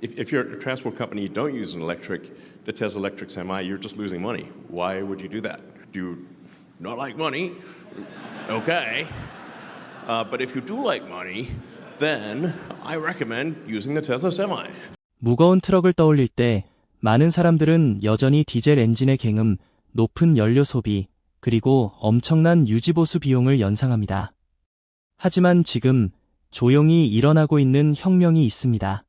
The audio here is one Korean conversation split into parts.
If you're a transport company, you don't use the Tesla electric semi, you're just losing money. Why would you do that? Do you not like money? Okay. But if you do like money, then I recommend using the Tesla semi. 무거운 트럭을 떠올릴 때 많은 사람들은 여전히 디젤 엔진의 갱음, 높은 연료 소비, 그리고 엄청난 유지보수 비용을 연상합니다. 하지만 지금 조용히 일어나고 있는 혁명이 있습니다.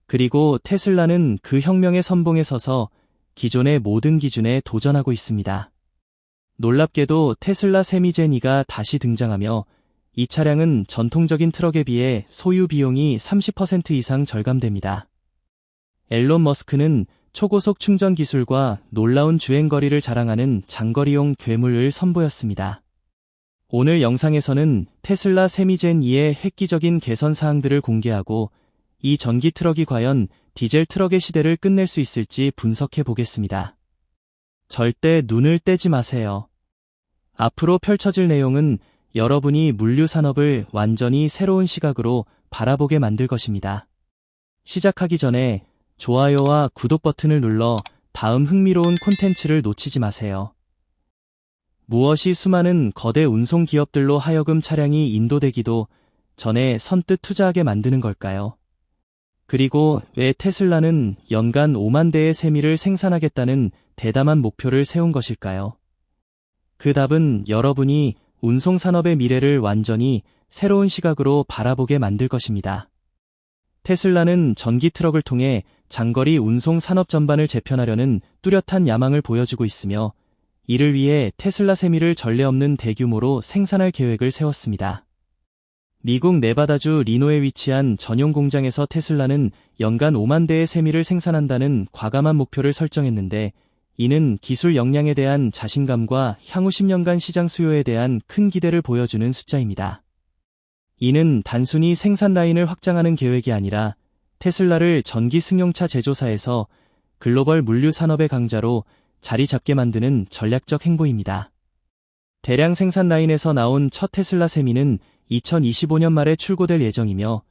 그리고 테슬라는 그 혁명의 선봉에 서서 기존의 모든 기준에 도전하고 있습니다. 놀랍게도 테슬라 세미젠2가 다시 등장하며 이 차량은 전통적인 트럭에 비해 소유 비용이 30% 이상 절감됩니다. 앨런 머스크는 초고속 충전 기술과 놀라운 주행거리를 자랑하는 장거리용 괴물을 선보였습니다. 오늘 영상에서는 테슬라 세미젠2의 획기적인 개선 사항들을 공개하고 이 전기 트럭이 과연 디젤 트럭의 시대를 끝낼 수 있을지 분석해 보겠습니다. 절대 눈을 떼지 마세요. 앞으로 펼쳐질 내용은 여러분이 물류 산업을 완전히 새로운 시각으로 바라보게 만들 것입니다. 시작하기 전에 좋아요와 구독 버튼을 눌러 다음 흥미로운 콘텐츠를 놓치지 마세요. 무엇이 수많은 거대 운송 기업들로 하여금 차량이 인도되기도 전에 선뜻 투자하게 만드는 걸까요? 그리고 왜 테슬라는 연간 5만 대의 세미를 생산하겠다는 대담한 목표를 세운 것일까요? 그 답은 여러분이 운송산업의 미래를 완전히 새로운 시각으로 바라보게 만들 것입니다. 테슬라는 전기 트럭을 통해 장거리 운송 산업 전반을 재편하려는 뚜렷한 야망을 보여주고 있으며 이를 위해 테슬라 세미를 전례 없는 대규모로 생산할 계획을 세웠습니다. 미국 네바다주 리노에 위치한 전용 공장에서 테슬라는 연간 5만 대의 세미를 생산한다는 과감한 목표를 설정했는데 이는 기술 역량에 대한 자신감과 향후 10년간 시장 수요에 대한 큰 기대를 보여주는 숫자입니다. 이는 단순히 생산 라인을 확장하는 계획이 아니라 테슬라를 전기 승용차 제조사에서 글로벌 물류 산업의 강자로 자리 잡게 만드는 전략적 행보입니다. 대량 생산 라인에서 나온 첫 테슬라 세미는 2025년 말에 출고될 예정이며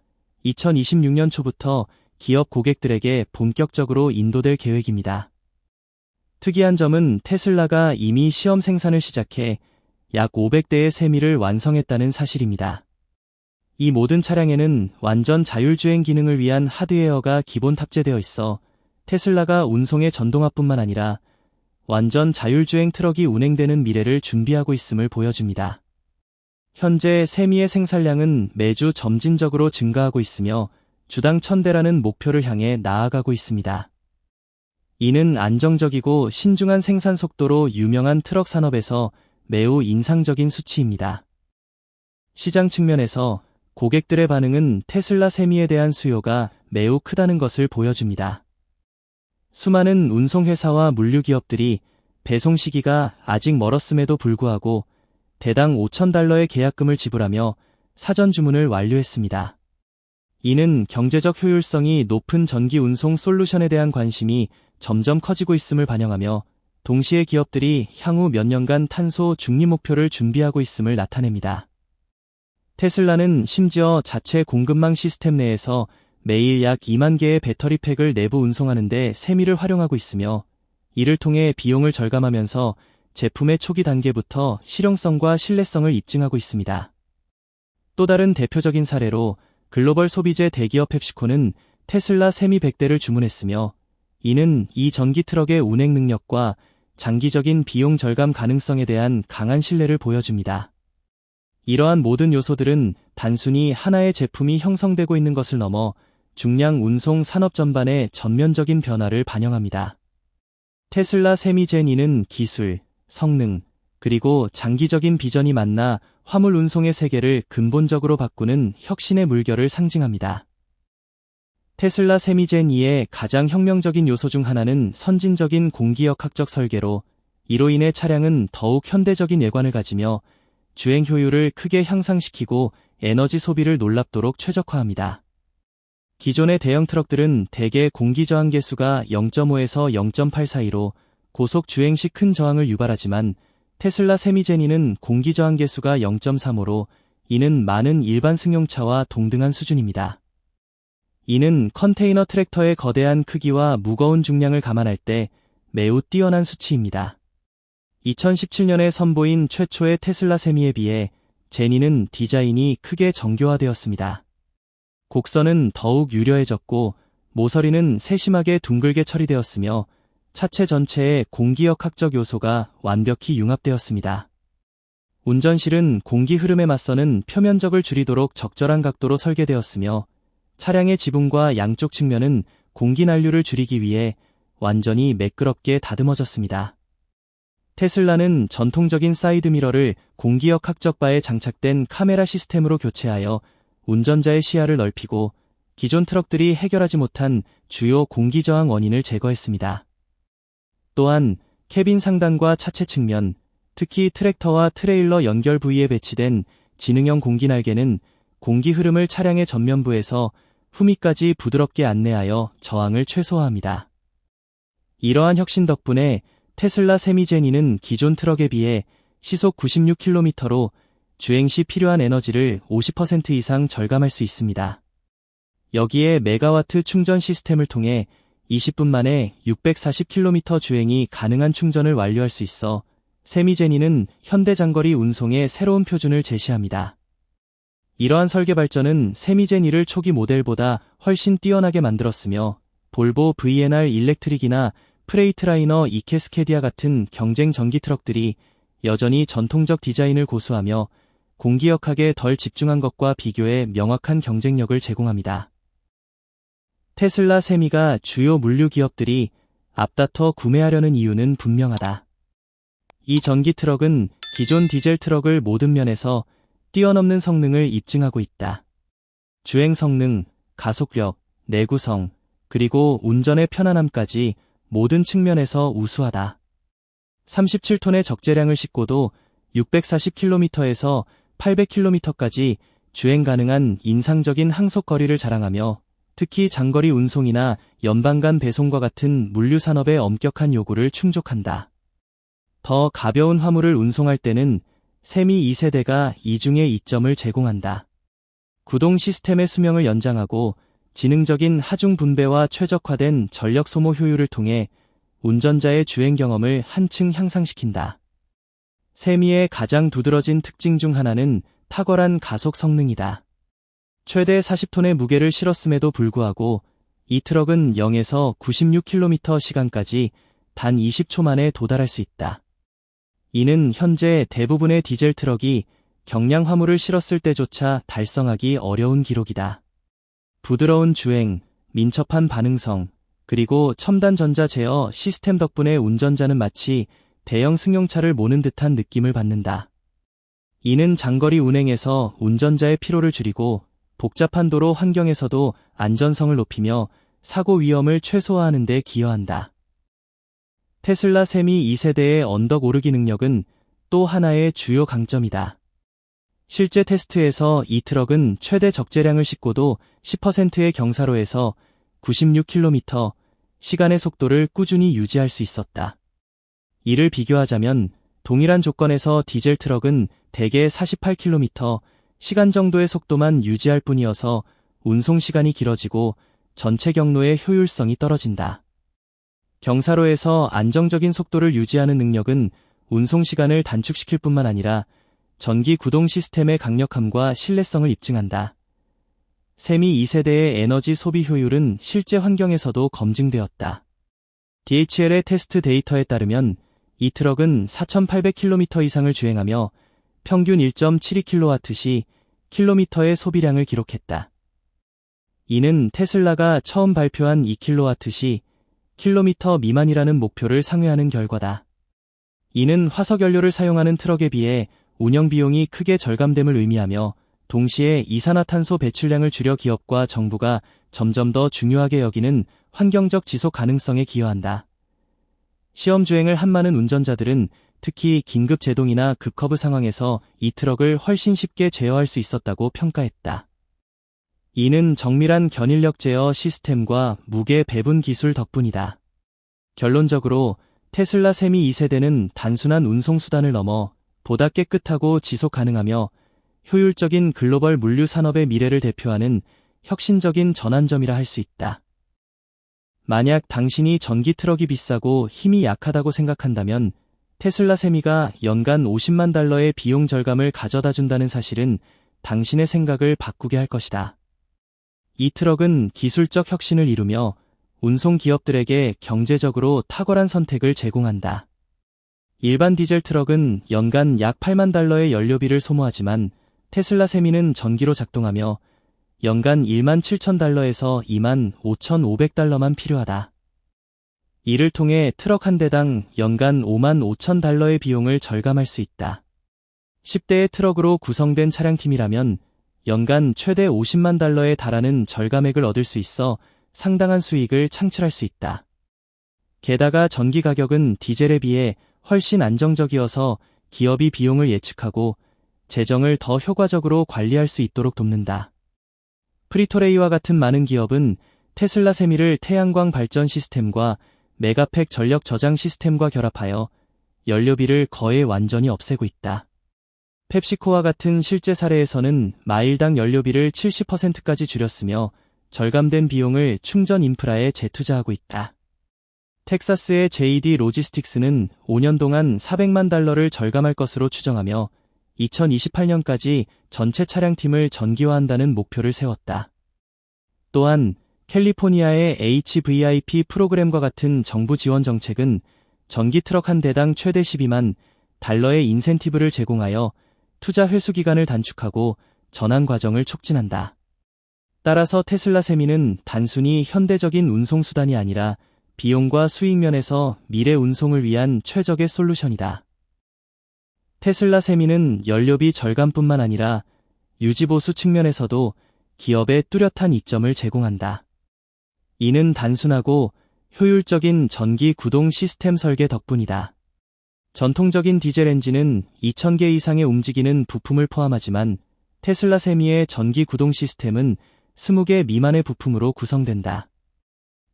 2026년 초부터 기업 고객들에게 본격적으로 인도될 계획입니다. 특이한 점은 테슬라가 이미 시험 생산을 시작해 약 500대의 세미를 완성했다는 사실입니다. 이 모든 차량에는 완전 자율주행 기능을 위한 하드웨어가 기본 탑재되어 있어 테슬라가 운송의 전동화뿐만 아니라 완전 자율주행 트럭이 운행되는 미래를 준비하고 있음을 보여줍니다. 현재 세미의 생산량은 매주 점진적으로 증가하고 있으며 주당 1000대라는 목표를 향해 나아가고 있습니다. 이는 안정적이고 신중한 생산 속도로 유명한 트럭 산업에서 매우 인상적인 수치입니다. 시장 측면에서 고객들의 반응은 테슬라 세미에 대한 수요가 매우 크다는 것을 보여줍니다. 수많은 운송회사와 물류기업들이 배송 시기가 아직 멀었음에도 불구하고 대당 $5,000의 계약금을 지불하며 사전 주문을 완료했습니다. 이는 경제적 효율성이 높은 전기 운송 솔루션에 대한 관심이 점점 커지고 있음을 반영하며 동시에 기업들이 향후 몇 년간 탄소 중립 목표를 준비하고 있음을 나타냅니다. 테슬라는 심지어 자체 공급망 시스템 내에서 매일 약 2만 개의 배터리 팩을 내부 운송하는 데 세미를 활용하고 있으며 이를 통해 비용을 절감하면서 제품의 초기 단계부터 실용성과 신뢰성을 입증하고 있습니다. 또 다른 대표적인 사례로 글로벌 소비재 대기업 펩시코는 테슬라 세미 100대를 주문했으며 이는 이 전기 트럭의 운행 능력과 장기적인 비용 절감 가능성에 대한 강한 신뢰를 보여줍니다. 이러한 모든 요소들은 단순히 하나의 제품이 형성되고 있는 것을 넘어 중량 운송 산업 전반의 전면적인 변화를 반영합니다. 테슬라 세미젠2는 기술, 성능, 그리고 장기적인 비전이 만나 화물 운송의 세계를 근본적으로 바꾸는 혁신의 물결을 상징합니다. 테슬라 세미젠2의 가장 혁명적인 요소 중 하나는 선진적인 공기역학적 설계로 이로 인해 차량은 더욱 현대적인 외관을 가지며 주행 효율을 크게 향상시키고 에너지 소비를 놀랍도록 최적화합니다. 기존의 대형 트럭들은 대개 공기 저항 계수가 0.5에서 0.8 사이로 고속 주행 시 큰 저항을 유발하지만 테슬라 세미젠2는 공기 저항 계수가 0.35로 이는 많은 일반 승용차와 동등한 수준입니다. 이는 컨테이너 트랙터의 거대한 크기와 무거운 중량을 감안할 때 매우 뛰어난 수치입니다. 2017년에 선보인 최초의 테슬라 세미에 비해 제니는 디자인이 크게 정교화되었습니다. 곡선은 더욱 유려해졌고 모서리는 세심하게 둥글게 처리되었으며 차체 전체에 공기역학적 요소가 완벽히 융합되었습니다. 운전실은 공기 흐름에 맞서는 표면적을 줄이도록 적절한 각도로 설계되었으며 차량의 지붕과 양쪽 측면은 공기 난류를 줄이기 위해 완전히 매끄럽게 다듬어졌습니다. 테슬라는 전통적인 사이드미러를 공기역학적 바에 장착된 카메라 시스템으로 교체하여 운전자의 시야를 넓히고 기존 트럭들이 해결하지 못한 주요 공기 저항 원인을 제거했습니다. 또한 캐빈 상단과 차체 측면, 특히 트랙터와 트레일러 연결 부위에 배치된 지능형 공기 날개는 공기 흐름을 차량의 전면부에서 후미까지 부드럽게 안내하여 저항을 최소화합니다. 이러한 혁신 덕분에 테슬라 세미 제니는 기존 트럭에 비해 시속 96km로 주행 시 필요한 에너지를 50% 이상 절감할 수 있습니다. 여기에 메가와트 충전 시스템을 통해 20분 만에 640km 주행이 가능한 충전을 완료할 수 있어 세미 제니는 현대 장거리 운송의 새로운 표준을 제시합니다. 이러한 설계 발전은 세미 제니를 초기 모델보다 훨씬 뛰어나게 만들었으며 볼보 VNR 일렉트릭이나 프레이트라이너 이캐스케디아 같은 경쟁 전기 트럭들이 여전히 전통적 디자인을 고수하며 공기역학에 덜 집중한 것과 비교해 명확한 경쟁력을 제공합니다. 테슬라 세미가 주요 물류 기업들이 앞다퉈 구매하려는 이유는 분명하다. 이 전기 트럭은 기존 디젤 트럭을 모든 면에서 뛰어넘는 성능을 입증하고 있다. 주행 성능, 가속력, 내구성, 그리고 운전의 편안함까지 모든 측면에서 우수하다. 37톤의 적재량을 싣고도 640km에서 800km까지 주행 가능한 인상적인 항속 거리를 자랑하며 특히 장거리 운송이나 연방 간 배송과 같은 물류 산업의 엄격한 요구를 충족한다. 더 가벼운 화물을 운송할 때는 세미 2세대가 이중의 이점을 제공한다. 구동 시스템의 수명을 연장하고 지능적인 하중 분배와 최적화된 전력 소모 효율을 통해 운전자의 주행 경험을 한층 향상시킨다. 세미의 가장 두드러진 특징 중 하나는 탁월한 가속 성능이다. 최대 40톤의 무게를 실었음에도 불구하고 이 트럭은 0에서 96km 시간까지 단 20초 만에 도달할 수 있다. 이는 현재 대부분의 디젤 트럭이 경량 화물을 실었을 때조차 달성하기 어려운 기록이다. 부드러운 주행, 민첩한 반응성, 그리고 첨단 전자 제어 시스템 덕분에 운전자는 마치 대형 승용차를 모는 듯한 느낌을 받는다. 이는 장거리 운행에서 운전자의 피로를 줄이고 복잡한 도로 환경에서도 안전성을 높이며 사고 위험을 최소화하는 데 기여한다. 테슬라 세미 2세대의 언덕 오르기 능력은 또 하나의 주요 강점이다. 실제 테스트에서 이 트럭은 최대 적재량을 싣고도 10%의 경사로에서 96km 시간의 속도를 꾸준히 유지할 수 있었다. 이를 비교하자면 동일한 조건에서 디젤 트럭은 대개 48km 시간 정도의 속도만 유지할 뿐이어서 운송 시간이 길어지고 전체 경로의 효율성이 떨어진다. 경사로에서 안정적인 속도를 유지하는 능력은 운송 시간을 단축시킬 뿐만 아니라 전기 구동 시스템의 강력함과 신뢰성을 입증한다. 세미 2세대의 에너지 소비 효율은 실제 환경에서도 검증되었다. DHL의 테스트 데이터에 따르면 이 트럭은 4,800km 이상을 주행하며 평균 1.72kW 시 킬로미터의 소비량을 기록했다. 이는 테슬라가 처음 발표한 2kW 시 킬로미터 미만이라는 목표를 상회하는 결과다. 이는 화석연료를 사용하는 트럭에 비해 운영 비용이 크게 절감됨을 의미하며 동시에 이산화탄소 배출량을 줄여 기업과 정부가 점점 더 중요하게 여기는 환경적 지속 가능성에 기여한다. 시험 주행을 한 많은 운전자들은 특히 긴급 제동이나 급커브 상황에서 이 트럭을 훨씬 쉽게 제어할 수 있었다고 평가했다. 이는 정밀한 견인력 제어 시스템과 무게 배분 기술 덕분이다. 결론적으로 테슬라 세미 2세대는 단순한 운송 수단을 넘어 보다 깨끗하고 지속 가능하며 효율적인 글로벌 물류 산업의 미래를 대표하는 혁신적인 전환점이라 할 수 있다. 만약 당신이 전기 트럭이 비싸고 힘이 약하다고 생각한다면 테슬라 세미가 연간 50만 달러의 비용 절감을 가져다 준다는 사실은 당신의 생각을 바꾸게 할 것이다. 이 트럭은 기술적 혁신을 이루며 운송 기업들에게 경제적으로 탁월한 선택을 제공한다. 일반 디젤 트럭은 연간 약 8만 달러의 연료비를 소모하지만 테슬라 세미는 전기로 작동하며 연간 1만 7천 달러에서 2만 5,500달러만 필요하다. 이를 통해 트럭 한 대당 연간 5만 5천 달러의 비용을 절감할 수 있다. 10대의 트럭으로 구성된 차량팀이라면 연간 최대 50만 달러에 달하는 절감액을 얻을 수 있어 상당한 수익을 창출할 수 있다. 게다가 전기 가격은 디젤에 비해 훨씬 안정적이어서 기업이 비용을 예측하고 재정을 더 효과적으로 관리할 수 있도록 돕는다. 프리토레이와 같은 많은 기업은 테슬라 세미를 태양광 발전 시스템과 메가팩 전력 저장 시스템과 결합하여 연료비를 거의 완전히 없애고 있다. 펩시코와 같은 실제 사례에서는 마일당 연료비를 70%까지 줄였으며 절감된 비용을 충전 인프라에 재투자하고 있다. 텍사스의 JD 로지스틱스는 5년 동안 400만 달러를 절감할 것으로 추정하며 2028년까지 전체 차량팀을 전기화한다는 목표를 세웠다. 또한 캘리포니아의 HVIP 프로그램과 같은 정부 지원 정책은 전기 트럭 한 대당 최대 12만 달러의 인센티브를 제공하여 투자 회수 기간을 단축하고 전환 과정을 촉진한다. 따라서 테슬라 세미는 단순히 현대적인 운송수단이 아니라 비용과 수익 면에서 미래 운송을 위한 최적의 솔루션이다. 테슬라 세미는 연료비 절감뿐만 아니라 유지보수 측면에서도 기업에 뚜렷한 이점을 제공한다. 이는 단순하고 효율적인 전기 구동 시스템 설계 덕분이다. 전통적인 디젤 엔진은 2,000개 이상의 움직이는 부품을 포함하지만 테슬라 세미의 전기 구동 시스템은 20개 미만의 부품으로 구성된다.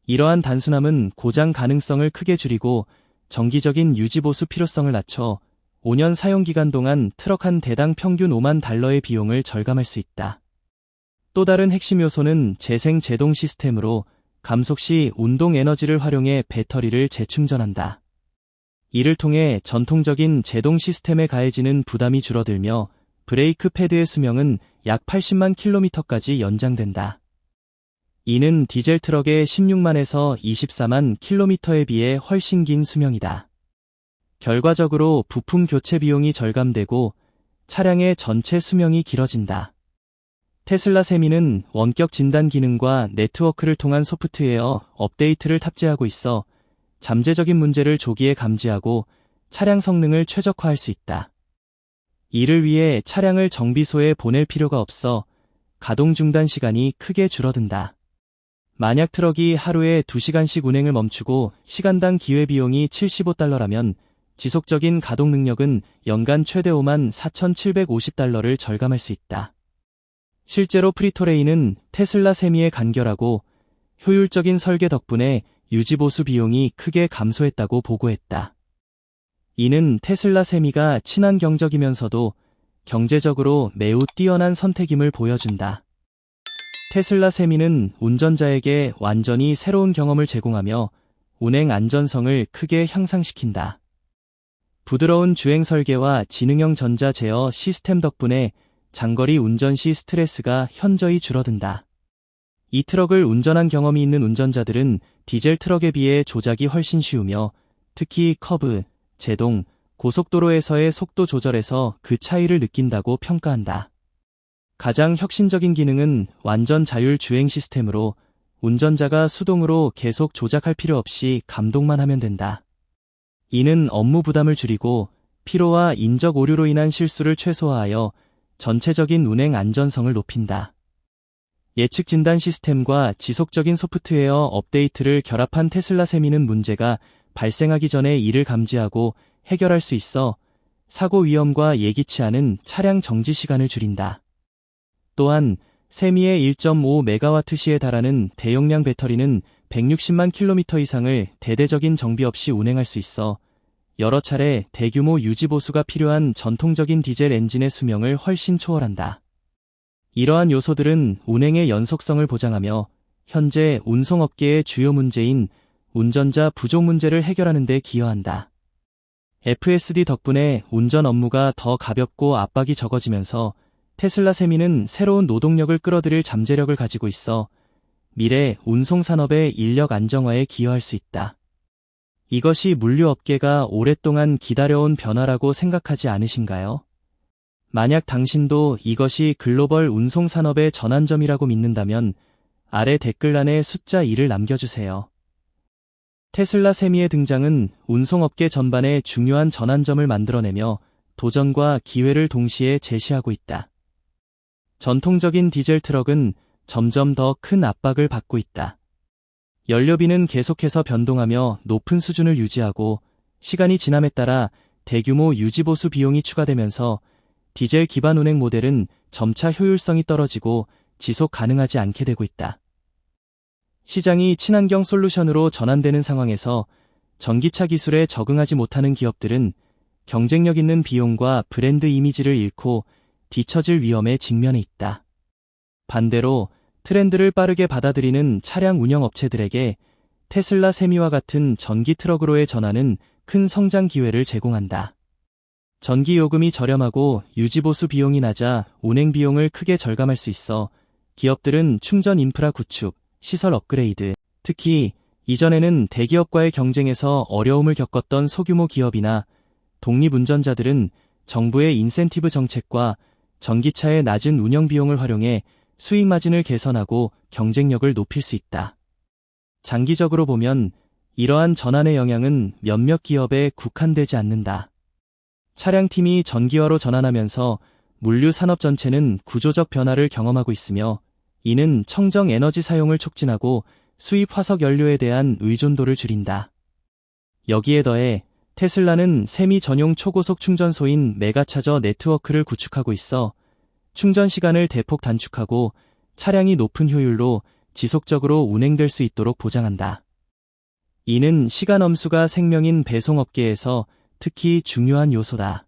이러한 단순함은 고장 가능성을 크게 줄이고 정기적인 유지보수 필요성을 낮춰 5년 사용기간 동안 트럭 한 대당 평균 5만 달러의 비용을 절감할 수 있다. 또 다른 핵심 요소는 재생 제동 시스템으로 감속 시 운동 에너지를 활용해 배터리를 재충전한다. 이를 통해 전통적인 제동 시스템에 가해지는 부담이 줄어들며 브레이크 패드의 수명은 약 80만 킬로미터까지 연장된다. 이는 디젤 트럭의 16만에서 24만 킬로미터에 비해 훨씬 긴 수명이다. 결과적으로 부품 교체 비용이 절감되고 차량의 전체 수명이 길어진다. 테슬라 세미는 원격 진단 기능과 네트워크를 통한 소프트웨어 업데이트를 탑재하고 있어 잠재적인 문제를 조기에 감지하고 차량 성능을 최적화할 수 있다. 이를 위해 차량을 정비소에 보낼 필요가 없어 가동 중단 시간이 크게 줄어든다. 만약 트럭이 하루에 2시간씩 운행을 멈추고 시간당 기회비용이 $75라면 지속적인 가동 능력은 연간 최대 5만 4,750달러를 절감할 수 있다. 실제로 프리토레이는 테슬라 세미의 간결하고 효율적인 설계 덕분에 유지보수 비용이 크게 감소했다고 보고했다. 이는 테슬라 세미가 친환경적이면서도 경제적으로 매우 뛰어난 선택임을 보여준다. 테슬라 세미는 운전자에게 완전히 새로운 경험을 제공하며 운행 안전성을 크게 향상시킨다. 부드러운 주행 설계와 지능형 전자 제어 시스템 덕분에 장거리 운전 시 스트레스가 현저히 줄어든다. 이 트럭을 운전한 경험이 있는 운전자들은 디젤 트럭에 비해 조작이 훨씬 쉬우며 특히 커브, 제동, 고속도로에서의 속도 조절에서 그 차이를 느낀다고 평가한다. 가장 혁신적인 기능은 완전 자율 주행 시스템으로 운전자가 수동으로 계속 조작할 필요 없이 감독만 하면 된다. 이는 업무 부담을 줄이고 피로와 인적 오류로 인한 실수를 최소화하여 전체적인 운행 안전성을 높인다. 예측 진단 시스템과 지속적인 소프트웨어 업데이트를 결합한 테슬라 세미는 문제가 발생하기 전에 이를 감지하고 해결할 수 있어 사고 위험과 예기치 않은 차량 정지 시간을 줄인다. 또한 세미의 1.5메가와트시에 달하는 대용량 배터리는 160만 킬로미터 이상을 대대적인 정비 없이 운행할 수 있어 여러 차례 대규모 유지보수가 필요한 전통적인 디젤 엔진의 수명을 훨씬 초월한다. 이러한 요소들은 운행의 연속성을 보장하며 현재 운송업계의 주요 문제인 운전자 부족 문제를 해결하는 데 기여한다. FSD 덕분에 운전 업무가 더 가볍고 압박이 적어지면서 테슬라 세미는 새로운 노동력을 끌어들일 잠재력을 가지고 있어 미래 운송산업의 인력 안정화에 기여할 수 있다. 이것이 물류업계가 오랫동안 기다려온 변화라고 생각하지 않으신가요? 만약 당신도 이것이 글로벌 운송산업의 전환점이라고 믿는다면 아래 댓글란에 숫자 2를 남겨주세요. 테슬라 세미의 등장은 운송업계 전반에 중요한 전환점을 만들어내며 도전과 기회를 동시에 제시하고 있다. 전통적인 디젤 트럭은 점점 더 큰 압박을 받고 있다. 연료비는 계속해서 변동하며 높은 수준을 유지하고 시간이 지남에 따라 대규모 유지보수 비용이 추가되면서 디젤 기반 운행 모델은 점차 효율성이 떨어지고 지속 가능하지 않게 되고 있다. 시장이 친환경 솔루션으로 전환되는 상황에서 전기차 기술에 적응하지 못하는 기업들은 경쟁력 있는 비용과 브랜드 이미지를 잃고 뒤처질 위험에 직면해 있다. 반대로 트렌드를 빠르게 받아들이는 차량 운영 업체들에게 테슬라 세미와 같은 전기 트럭으로의 전환은 큰 성장 기회를 제공한다. 전기 요금이 저렴하고 유지보수 비용이 낮아 운행 비용을 크게 절감할 수 있어 기업들은 충전 인프라 구축, 시설 업그레이드, 특히 이전에는 대기업과의 경쟁에서 어려움을 겪었던 소규모 기업이나 독립운전자들은 정부의 인센티브 정책과 전기차의 낮은 운영 비용을 활용해 수익 마진을 개선하고 경쟁력을 높일 수 있다. 장기적으로 보면 이러한 전환의 영향은 몇몇 기업에 국한되지 않는다. 차량팀이 전기화로 전환하면서 물류 산업 전체는 구조적 변화를 경험하고 있으며 이는 청정 에너지 사용을 촉진하고 수입 화석 연료에 대한 의존도를 줄인다. 여기에 더해 테슬라는 세미 전용 초고속 충전소인 메가차저 네트워크를 구축하고 있어 충전 시간을 대폭 단축하고 차량이 높은 효율로 지속적으로 운행될 수 있도록 보장한다. 이는 시간 엄수가 생명인 배송업계에서 특히 중요한 요소다.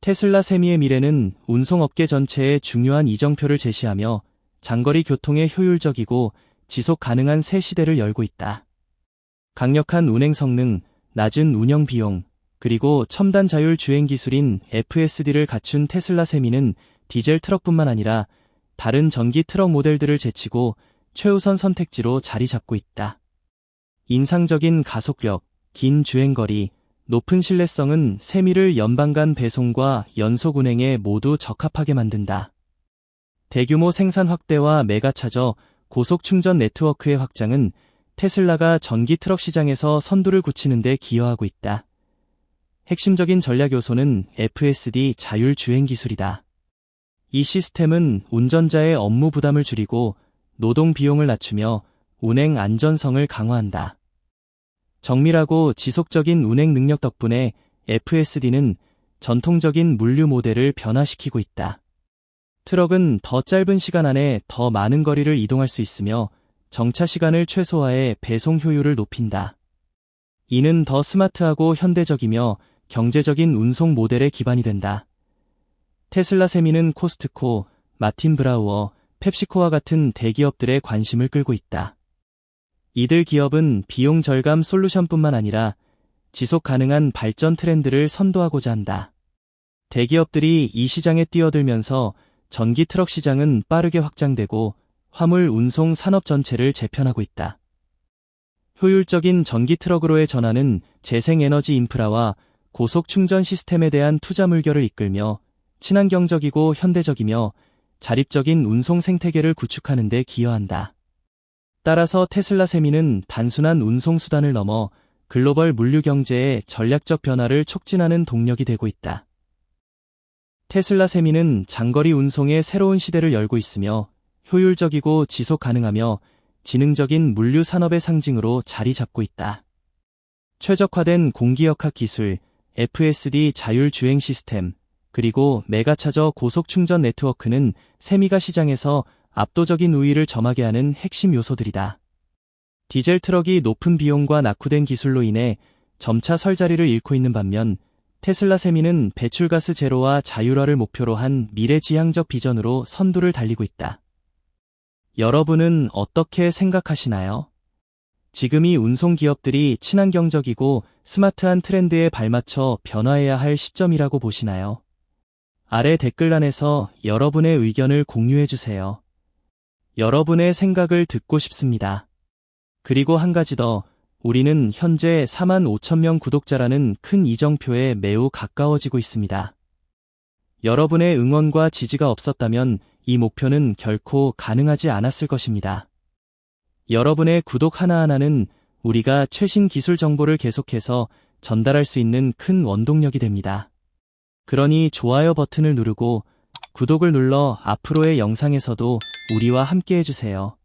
테슬라 세미의 미래는 운송업계 전체에 중요한 이정표를 제시하며 장거리 교통에 효율적이고 지속 가능한 새 시대를 열고 있다. 강력한 운행 성능, 낮은 운영 비용, 그리고 첨단 자율 주행 기술인 FSD를 갖춘 테슬라 세미는 디젤 트럭뿐만 아니라 다른 전기 트럭 모델들을 제치고 최우선 선택지로 자리 잡고 있다. 인상적인 가속력, 긴 주행거리, 높은 신뢰성은 세미를 연방 간 배송과 연속 운행에 모두 적합하게 만든다. 대규모 생산 확대와 메가차저, 고속 충전 네트워크의 확장은 테슬라가 전기 트럭 시장에서 선두를 굳히는 데 기여하고 있다. 핵심적인 전략 요소는 FSD 자율 주행 기술이다. 이 시스템은 운전자의 업무 부담을 줄이고 노동 비용을 낮추며 운행 안전성을 강화한다. 정밀하고 지속적인 운행 능력 덕분에 FSD는 전통적인 물류 모델을 변화시키고 있다. 트럭은 더 짧은 시간 안에 더 많은 거리를 이동할 수 있으며 정차 시간을 최소화해 배송 효율을 높인다. 이는 더 스마트하고 현대적이며 경제적인 운송 모델의 기반이 된다. 테슬라 세미는 코스트코, 마틴 브라우어, 펩시코와 같은 대기업들의 관심을 끌고 있다. 이들 기업은 비용 절감 솔루션뿐만 아니라 지속 가능한 발전 트렌드를 선도하고자 한다. 대기업들이 이 시장에 뛰어들면서 전기 트럭 시장은 빠르게 확장되고 화물 운송 산업 전체를 재편하고 있다. 효율적인 전기 트럭으로의 전환은 재생에너지 인프라와 고속 충전 시스템에 대한 투자 물결을 이끌며 친환경적이고 현대적이며 자립적인 운송 생태계를 구축하는 데 기여한다. 따라서 테슬라 세미는 단순한 운송 수단을 넘어 글로벌 물류 경제의 전략적 변화를 촉진하는 동력이 되고 있다. 테슬라 세미는 장거리 운송의 새로운 시대를 열고 있으며 효율적이고 지속 가능하며 지능적인 물류 산업의 상징으로 자리 잡고 있다. 최적화된 공기역학 기술, FSD 자율 주행 시스템, 그리고 메가차저 고속 충전 네트워크는 세미가 시장에서 압도적인 우위를 점하게 하는 핵심 요소들이다. 디젤 트럭이 높은 비용과 낙후된 기술로 인해 점차 설 자리를 잃고 있는 반면 테슬라 세미는 배출가스 제로와 자율화를 목표로 한 미래지향적 비전으로 선두를 달리고 있다. 여러분은 어떻게 생각하시나요? 지금이 운송기업들이 친환경적이고 스마트한 트렌드에 발맞춰 변화해야 할 시점이라고 보시나요? 아래 댓글란에서 여러분의 의견을 공유해주세요. 여러분의 생각을 듣고 싶습니다. 그리고 한 가지 더, 우리는 현재 45,000명 구독자라는 큰 이정표에 매우 가까워지고 있습니다. 여러분의 응원과 지지가 없었다면 이 목표는 결코 가능하지 않았을 것입니다. 여러분의 구독 하나하나는 우리가 최신 기술 정보를 계속해서 전달할 수 있는 큰 원동력이 됩니다. 그러니 좋아요 버튼을 누르고 구독을 눌러 앞으로의 영상에서도 우리와 함께 해주세요.